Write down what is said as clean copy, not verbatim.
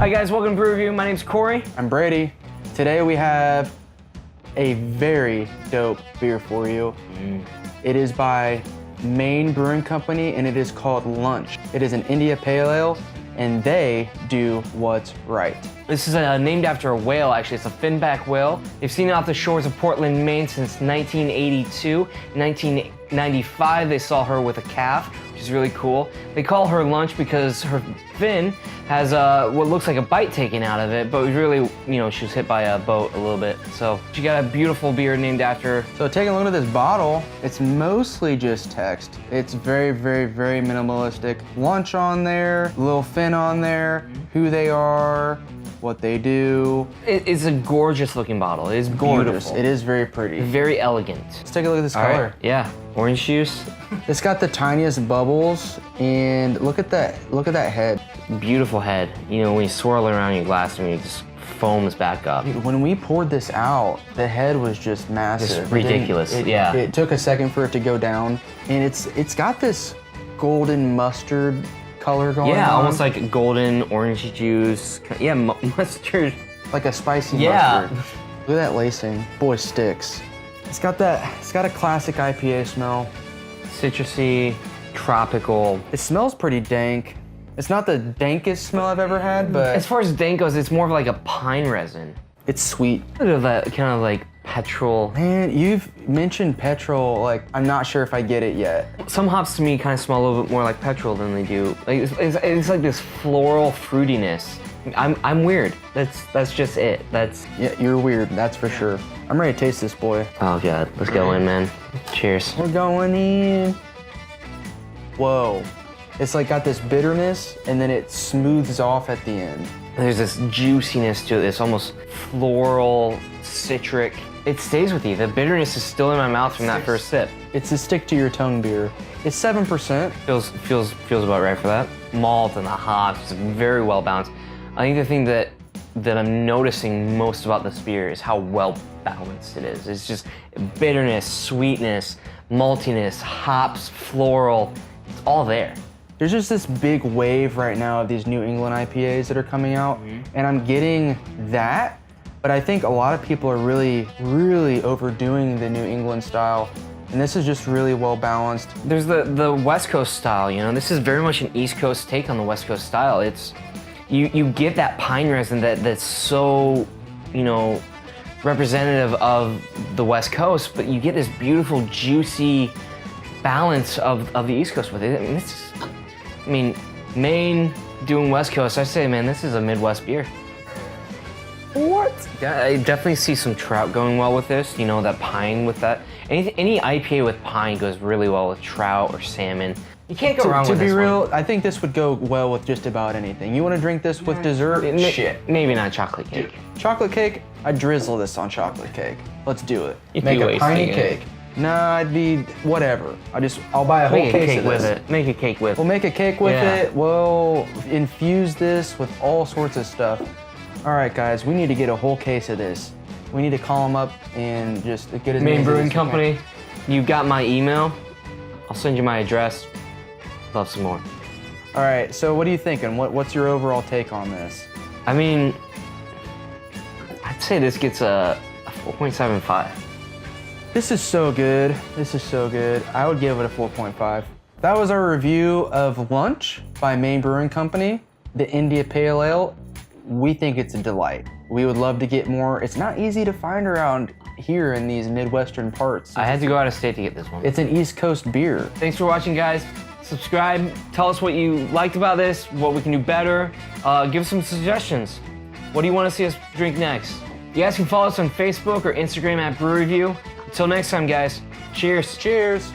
Hi guys, welcome to BruRevu. My name's Corey. I'm Brady. Today we have a very dope beer for you. It is by Maine Beer Company and it is called Lunch. It is an India Pale Ale and they do what's right. This is named after a whale, actually. It's a finback whale. They've seen it off the shores of Portland, Maine since 1982. In 1995, they saw her with a calf, which is really cool. They call her Lunch because her fin has what looks like a bite taken out of it, but really, you know, she was hit by a boat a little bit. So she got a beautiful beer named after her. So taking a look at this bottle, it's mostly just text. It's very, very, very minimalistic. Lunch on there, little fin on there, who they are, what they do. It's a gorgeous looking bottle. It is Gorgeous. beautiful. It is very pretty. Very elegant. Let's take a look at this All color. right. Yeah, orange juice. It's got the tiniest bubbles, and look at that head. Beautiful head. You know, when you swirl it around your glass and it just foams back up. When we poured this out, the head was just massive. Just ridiculous, yeah. It took a second for it to go down, and it's got this golden mustard color going on. Yeah, almost like golden orange juice. Yeah, mustard. Like a spicy Yeah. mustard. Look at that lacing. Boy, sticks. It's got a classic IPA smell. Citrusy, tropical. It smells pretty dank. It's not the dankest smell I've ever had, but As far as dank goes, it's more of like a pine resin. it's sweet. Bit of that kind of like petrol. Man, you've mentioned petrol, like, I'm not sure if I get it yet. Some hops to me kind of smell a little bit more like petrol than they do. Like it's like this floral fruitiness. I'm weird. That's just it. Yeah, you're weird, that's for sure. I'm ready to taste this boy. Oh god, let's go in, man. Cheers. We're going in. Whoa. It's like got this bitterness and then it smooths off at the end. There's this juiciness to it, this almost floral, citric. It stays with you. The bitterness is still in my mouth from that first sip. It's a stick to your tongue beer. It's 7%. Feels about right for that. Malt and the hops is very well balanced. I think the thing that I'm noticing most about this beer is how well balanced it is. It's just bitterness, sweetness, maltiness, hops, floral. It's all there. There's just this big wave right now of these New England IPAs that are coming out, and I'm getting that, but I think a lot of people are really, really overdoing the New England style, and this is just really well balanced. There's the West Coast style, you know. This is very much an East Coast take on the West Coast style. It's you get that pine resin that's so, you know, representative of the West Coast, but you get this beautiful, juicy balance of the East Coast with it. I mean, Maine doing West Coast, I say, man, this is a Midwest beer. What? Yeah, I definitely see some trout going well with this. You know, that pine with that. Any IPA with pine goes really well with trout or salmon. You can't go wrong with this. To be real, one. I think this would go well with just about anything. You want to drink this with dessert? Shit. Maybe not chocolate cake. Chocolate cake? I'd drizzle this on chocolate cake. Let's do it. You'd Make be a piney wasting it. cake. Nah, I'd be whatever. I'll buy a whole Make a case cake of with this. it. Make a cake with. We'll make a cake with Yeah. it. We'll infuse this with all sorts of stuff. All right, guys, we need to get a whole case of this. We need to call them up and just get as many Maine as Brewing we can. Company. You've got my email. I'll send you my address. Love some more. All right, so what are you thinking? What's your overall take on this? I mean, I'd say this gets a 4.75. This is so good. This is so good. I would give it a 4.5. That was our review of Lunch by Maine Brewing Company, the India Pale Ale. We think it's a delight. We would love to get more. It's not easy to find around here in these Midwestern parts. I had to go out of state to get this one. It's an East Coast beer. Thanks for watching, guys. Subscribe. Tell us what you liked about this, what we can do better. Give some suggestions. What do you want to see us drink next? You guys can follow us on Facebook or Instagram at BruRevu. Until next time, guys. Cheers. Cheers.